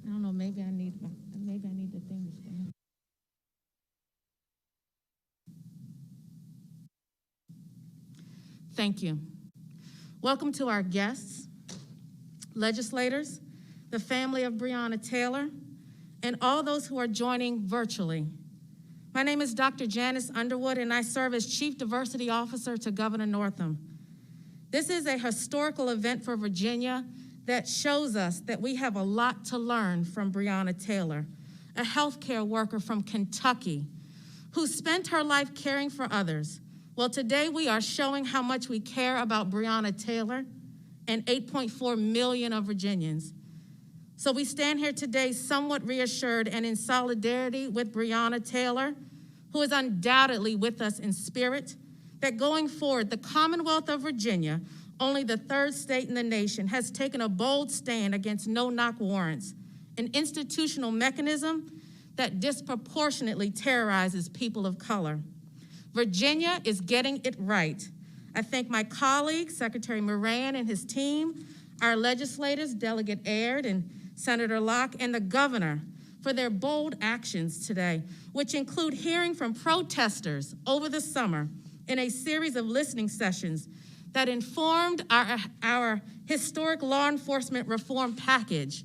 I don't know, maybe I need the thing to stand. Thank you. Welcome to our guests, legislators, the family of Breonna Taylor, and all those who are joining virtually. My name is Dr. Janice Underwood, and I serve as Chief Diversity Officer to Governor Northam. This is a historical event for Virginia that shows us that we have a lot to learn from Breonna Taylor, a healthcare worker from Kentucky who spent her life caring for others. Well, today we are showing how much we care about Breonna Taylor and 8.4 million of Virginians. So we stand here today somewhat reassured and in solidarity with Breonna Taylor, who is undoubtedly with us in spirit, that going forward, the Commonwealth of Virginia, only the third state in the nation, has taken a bold stand against no-knock warrants, an institutional mechanism that disproportionately terrorizes people of color. Virginia is getting it right. I thank my colleague, Secretary Moran and his team, our legislators, Delegate Aird and Senator Locke, and the governor for their bold actions today, which include hearing from protesters over the summer in a series of listening sessions that informed our historic law enforcement reform package,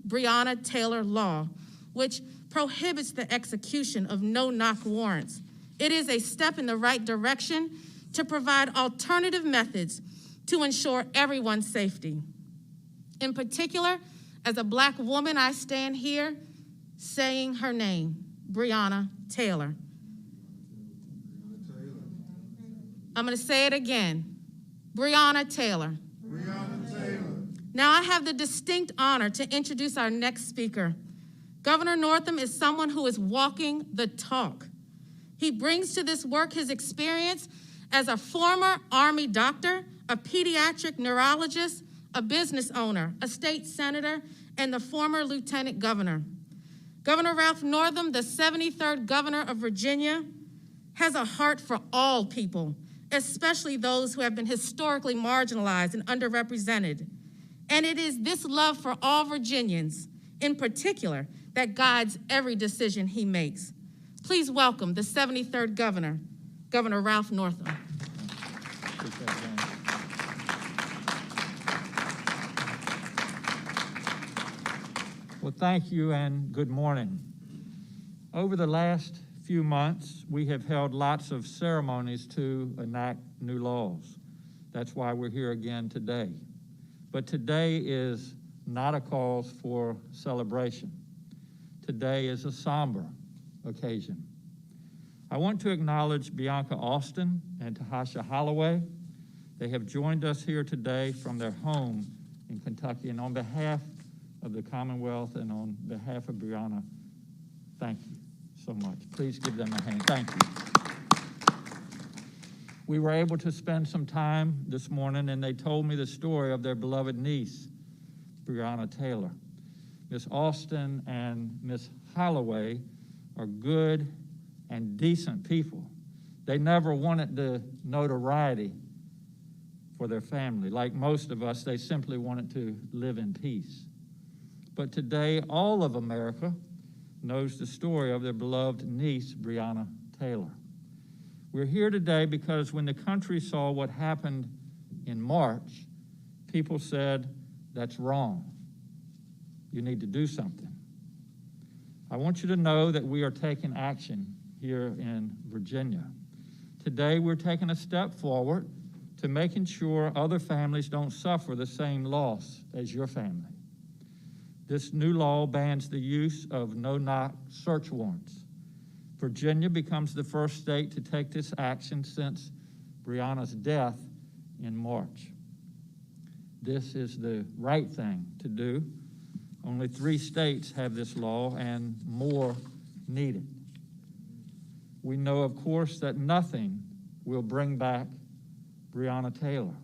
Breonna Taylor Law, which prohibits the execution of no-knock warrants. It is a step in the right direction to provide alternative methods to ensure everyone's safety. In particular, as a Black woman, I stand here saying her name, Breonna Taylor. I'm going to say it again, Breonna Taylor. Breonna Taylor. Now I have the distinct honor to introduce our next speaker. Governor Northam is someone who is walking the talk. He brings to this work his experience as a former Army doctor, a pediatric neurologist, a business owner, a state senator, and the former lieutenant governor. Governor Ralph Northam, the 73rd governor of Virginia, has a heart for all people, especially those who have been historically marginalized and underrepresented. And it is this love for all Virginians, in particular, that guides every decision he makes. Please welcome the 73rd governor, Governor Ralph Northam. Well, thank you and good morning. Over the last few months, we have held lots of ceremonies to enact new laws. That's why we're here again today. But today is not a cause for celebration. Today is a somber occasion. I want to acknowledge Bianca Austin and Tahasha Holloway. They have joined us here today from their home in Kentucky, and on behalf of the Commonwealth and on behalf of Breonna, thank you so much. Please give them a hand. Thank you. We were able to spend some time this morning, and they told me the story of their beloved niece, Breonna Taylor. Miss Austin and Miss Holloway are good and decent people. They never wanted the notoriety for their family. Like most of us, they simply wanted to live in peace. But today, all of America knows the story of their beloved niece, Breonna Taylor. We're here today because when the country saw what happened in March, people said, that's wrong. You need to do something. I want you to know that we are taking action here in Virginia. Today, we're taking a step forward to making sure other families don't suffer the same loss as your family. This new law bans the use of no-knock search warrants. Virginia becomes the first state to take this action since Breonna's death in March. This is the right thing to do. Only 3 states have this law and more needed. We know, of course, that nothing will bring back Breonna Taylor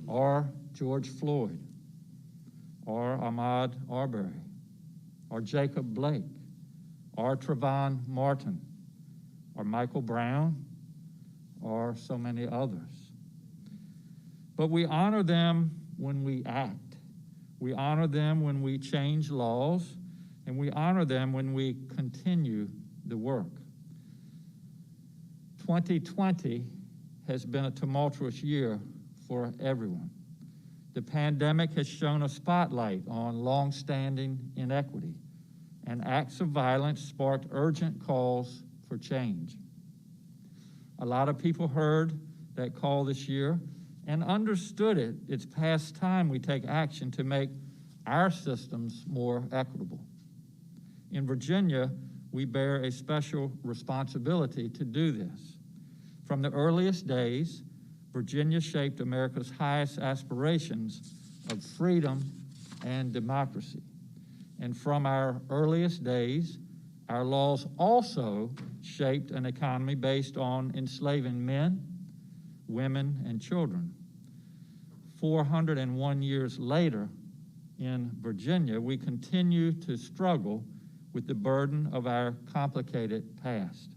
or George Floyd or Ahmaud Arbery or Jacob Blake or Trayvon Martin or Michael Brown or so many others. But we honor them when we act. We honor them when we change laws, and we honor them when we continue the work. 2020 has been a tumultuous year for everyone. The pandemic has shone a spotlight on long-standing inequity, and acts of violence sparked urgent calls for change. A lot of people heard that call this year and understood it. It's past time we take action to make our systems more equitable. In Virginia, we bear a special responsibility to do this. From the earliest days, Virginia shaped America's highest aspirations of freedom and democracy. And from our earliest days, our laws also shaped an economy based on enslaving men, women, and children. 401 years later, in Virginia, we continue to struggle with the burden of our complicated past.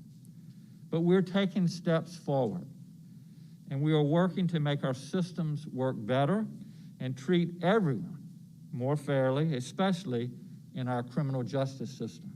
But we're taking steps forward, and we are working to make our systems work better and treat everyone more fairly, especially in our criminal justice system.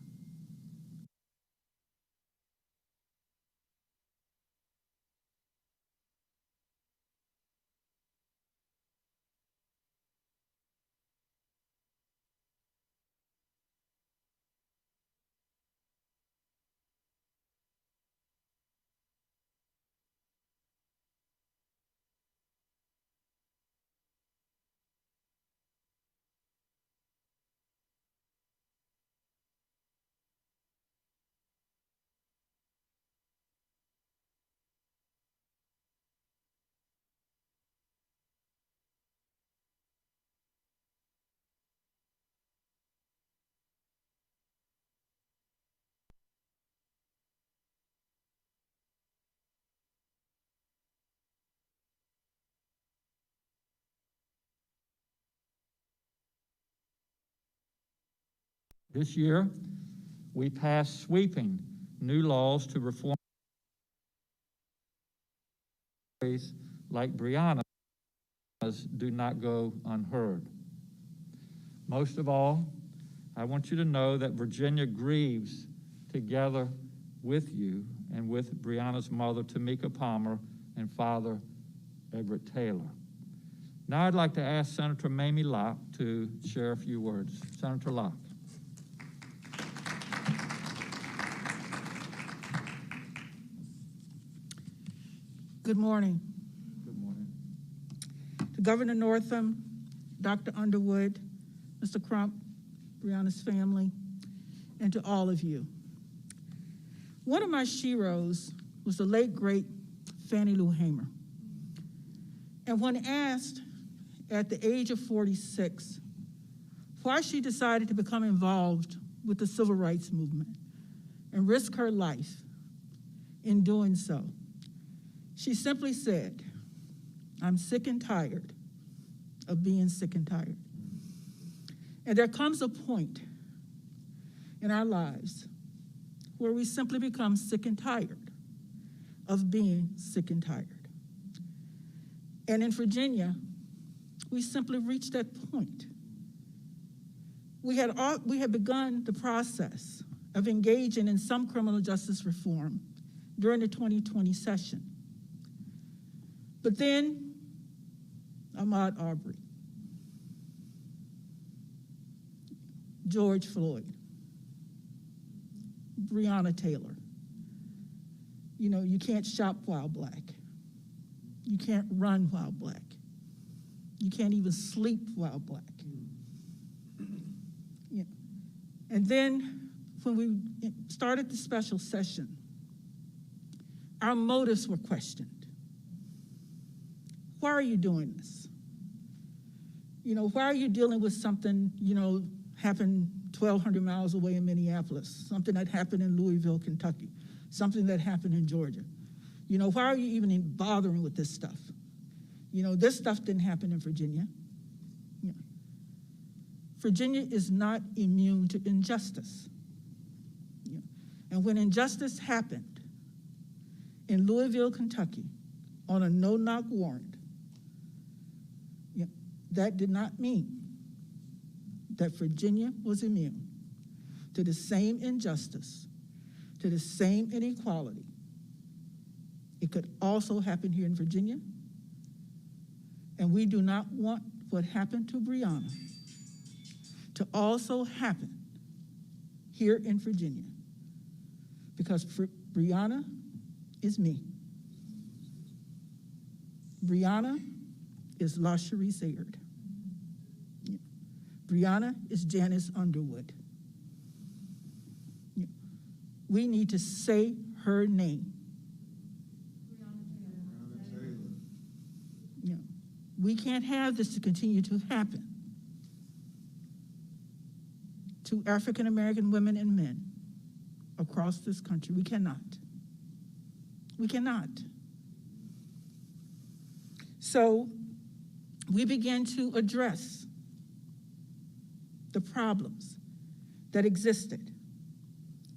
This year, we passed sweeping new laws to reform like Breonna's do not go unheard. Most of all, I want you to know that Virginia grieves together with you and with Breonna's mother, Tamika Palmer, and father, Everett Taylor. Now I'd like to ask Senator Mamie Locke to share a few words. Senator Locke. Good morning. Good morning. To Governor Northam, Dr. Underwood, Mr. Crump, Breonna's family, and to all of you. One of my sheroes was the late, great Fannie Lou Hamer. And when asked at the age of 46 why she decided to become involved with the civil rights movement and risk her life in doing so, she simply said, "I'm sick and tired of being sick and tired." And there comes a point in our lives where we simply become sick and tired of being sick and tired. And in Virginia, we simply reached that point. We had begun the process of engaging in some criminal justice reform during the 2020 session. But then, Ahmaud Arbery, George Floyd, Breonna Taylor. You know, you can't shop while black. You can't run while black. You can't even sleep while black. Yeah. And then when we started the special session, our motives were questioned. Why are you doing this? You know, why are you dealing with something, you know, happened 1,200 miles away in Minneapolis, something that happened in Louisville, Kentucky, something that happened in Georgia? You know, why are you even bothering with this stuff? You know, this stuff didn't happen in Virginia. Yeah. Virginia is not immune to injustice. Yeah. And when injustice happened in Louisville, Kentucky, on a no-knock warrant, that did not mean that Virginia was immune to the same injustice, to the same inequality. It could also happen here in Virginia, and we do not want what happened to Breonna to also happen here in Virginia, because Breonna is me. Breonna is LaSharice Aird. Breonna is Janice Underwood. We need to say her name. We can't have this to continue to happen to African American women and men across this country. We cannot. We cannot. So we began to address the problems that existed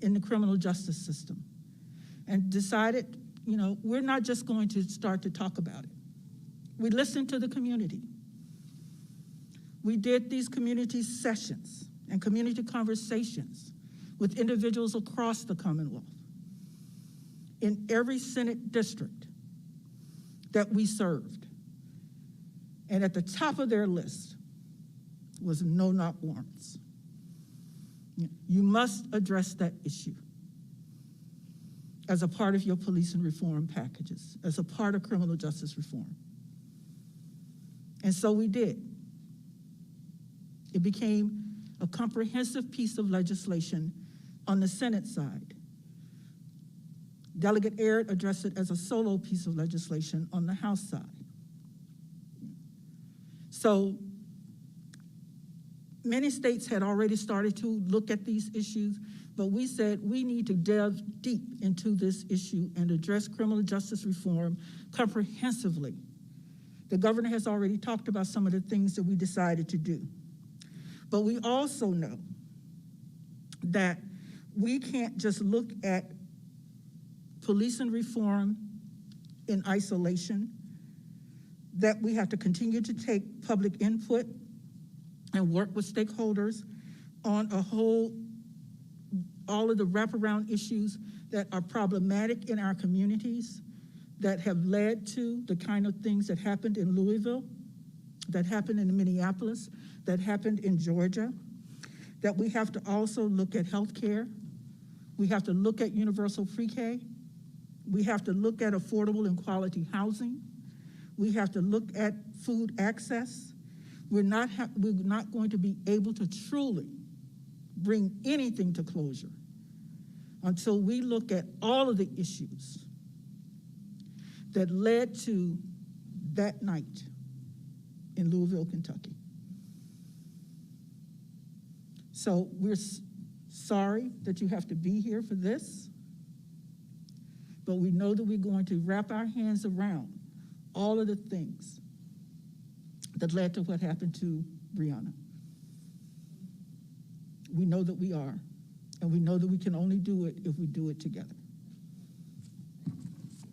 in the criminal justice system and decided, we're not just going to start to talk about it. We listened to the community. We did these community sessions and community conversations with individuals across the Commonwealth in every Senate district that we served. And at the top of their list was no-knock warrants. You must address that issue as a part of your policing reform packages, as a part of criminal justice reform. And so we did. It became a comprehensive piece of legislation on the Senate side. Delegate Aird addressed it as a solo piece of legislation on the House side. So many states had already started to look at these issues, but we said we need to delve deep into this issue and address criminal justice reform comprehensively. The governor has already talked about some of the things that we decided to do. But we also know that we can't just look at policing reform in isolation, that we have to continue to take public input and work with stakeholders on all of the wraparound issues that are problematic in our communities, that have led to the kind of things that happened in Louisville, that happened in Minneapolis, that happened in Georgia, that we have to also look at healthcare. We have to look at universal pre-K. We have to look at affordable and quality housing. We have to look at food access. We're not going to be able to truly bring anything to closure until we look at all of the issues that led to that night in Louisville, Kentucky. So we're sorry that you have to be here for this, but we know that we're going to wrap our hands around all of the things that led to what happened to Breonna. We know that we are, and we know that we can only do it if we do it together.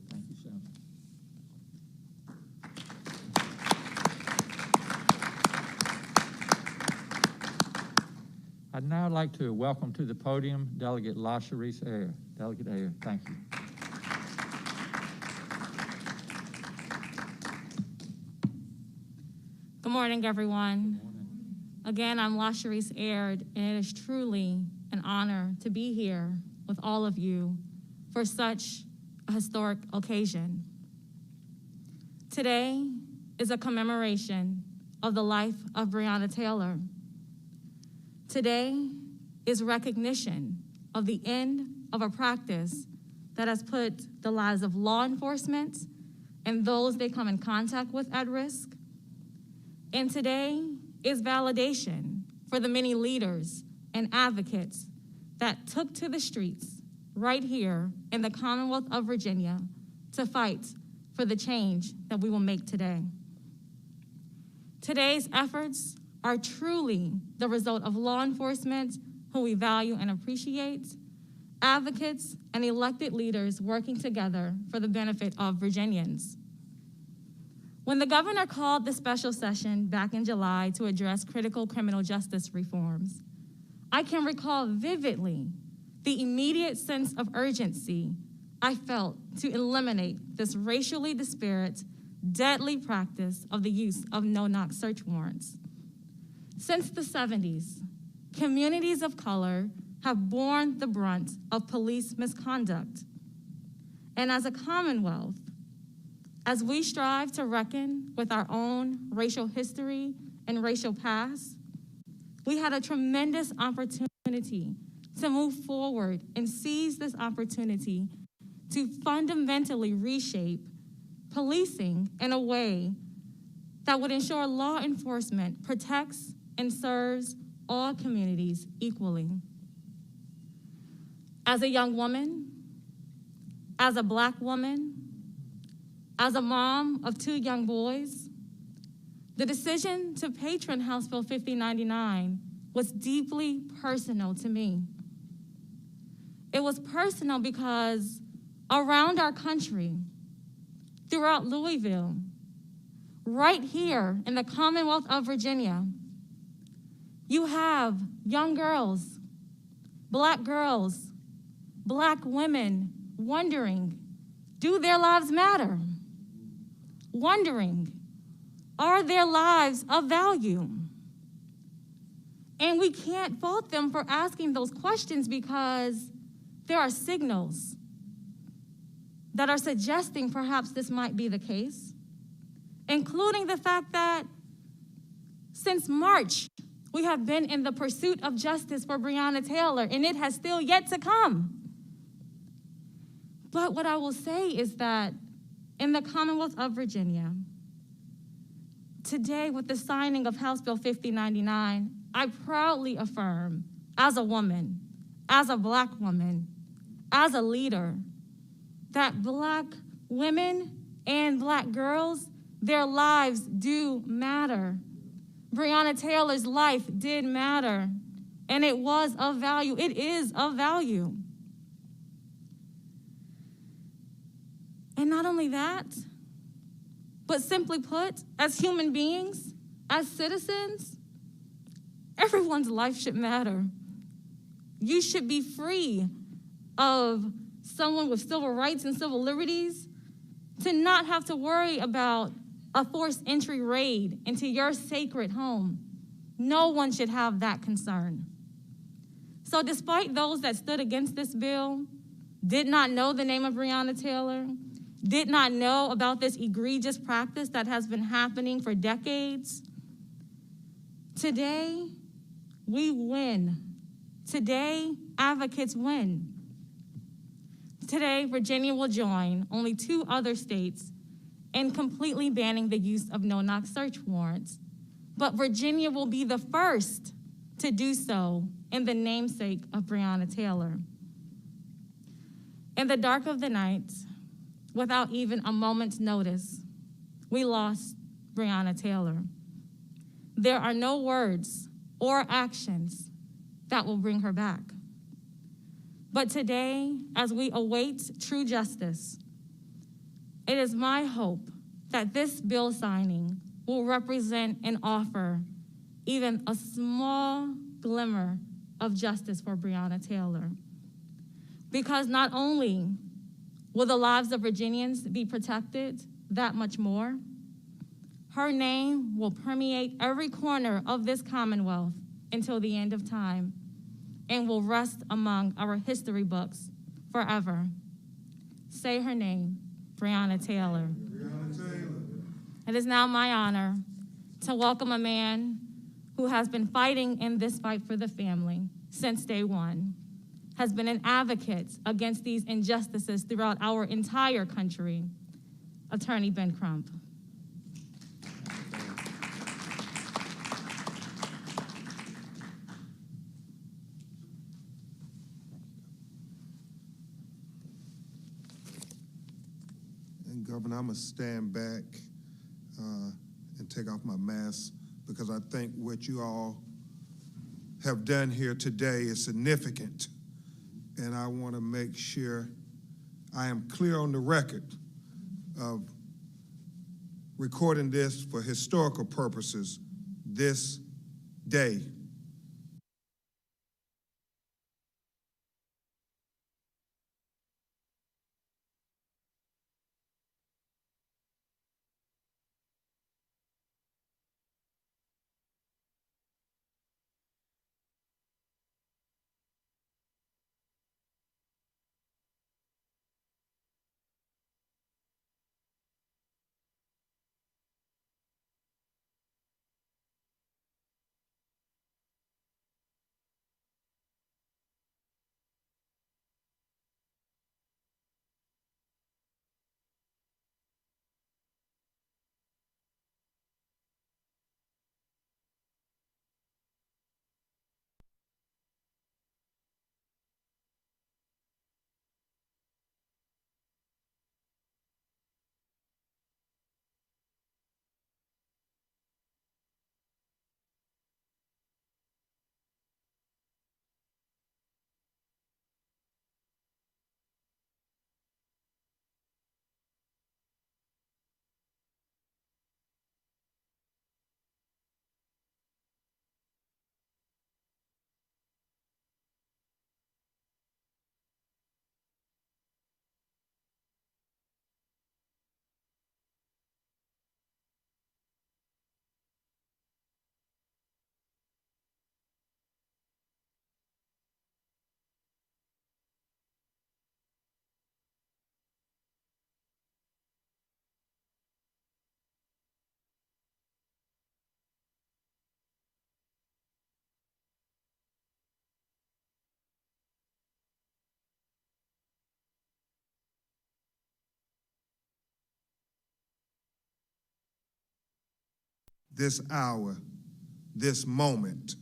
Thank you, Sam. I'd now like to welcome to the podium Delegate LaSharice Aird. Delegate Aird, thank you. Good morning, everyone. Good morning. Again, I'm LaSharice Aird, and it is truly an honor to be here with all of you for such a historic occasion. Today is a commemoration of the life of Breonna Taylor. Today is recognition of the end of a practice that has put the lives of law enforcement and those they come in contact with at risk. And today is validation for the many leaders and advocates that took to the streets right here in the Commonwealth of Virginia to fight for the change that we will make today. Today's efforts are truly the result of law enforcement who we value and appreciate, advocates and elected leaders working together for the benefit of Virginians. When the governor called the special session back in July to address critical criminal justice reforms, I can recall vividly the immediate sense of urgency I felt to eliminate this racially disparate, deadly practice of the use of no-knock search warrants. Since the 70s, communities of color have borne the brunt of police misconduct. And as a Commonwealth, as we strive to reckon with our own racial history and racial past, we had a tremendous opportunity to move forward and seize this opportunity to fundamentally reshape policing in a way that would ensure law enforcement protects and serves all communities equally. As a young woman, as a Black woman, as a mom of 2 young boys, the decision to patron House Bill 5099 was deeply personal to me. It was personal because around our country, throughout Louisville, right here in the Commonwealth of Virginia, you have young girls, Black women wondering, do their lives matter? Wondering, are their lives of value? And we can't fault them for asking those questions because there are signals that are suggesting perhaps this might be the case, including the fact that since March, we have been in the pursuit of justice for Breonna Taylor, and it has still yet to come. But what I will say is that in the Commonwealth of Virginia, today with the signing of House Bill 5099, I proudly affirm, as a woman, as a Black woman, as a leader, that Black women and Black girls, their lives do matter. Breonna Taylor's life did matter, and it was of value. It is of value. And not only that, but simply put, as human beings, as citizens, everyone's life should matter. You should be free of someone with civil rights and civil liberties to not have to worry about a forced entry raid into your sacred home. No one should have that concern. So despite those that stood against this bill, did not know the name of Breonna Taylor, did not know about this egregious practice that has been happening for decades, today we win. Today, advocates win. Today, Virginia will join only 2 other states in completely banning the use of no-knock search warrants. But Virginia will be the first to do so in the namesake of Breonna Taylor. In the dark of the night, without even a moment's notice, we lost Breonna Taylor. There are no words or actions that will bring her back. But today, as we await true justice, it is my hope that this bill signing will represent and offer even a small glimmer of justice for Breonna Taylor. Because not only will the lives of Virginians be protected that much more, her name will permeate every corner of this Commonwealth until the end of time and will rest among our history books forever. Say her name, Breonna Taylor. Breonna Taylor. It is now my honor to welcome a man who has been fighting in this fight for the family since day one, has been an advocate against these injustices throughout our entire country, Attorney Ben Crump. And Governor, I'm gonna stand back and take off my mask because I think what you all have done here today is significant. And I want to make sure I am clear on the record of recording this for historical purposes this day. This hour, this moment,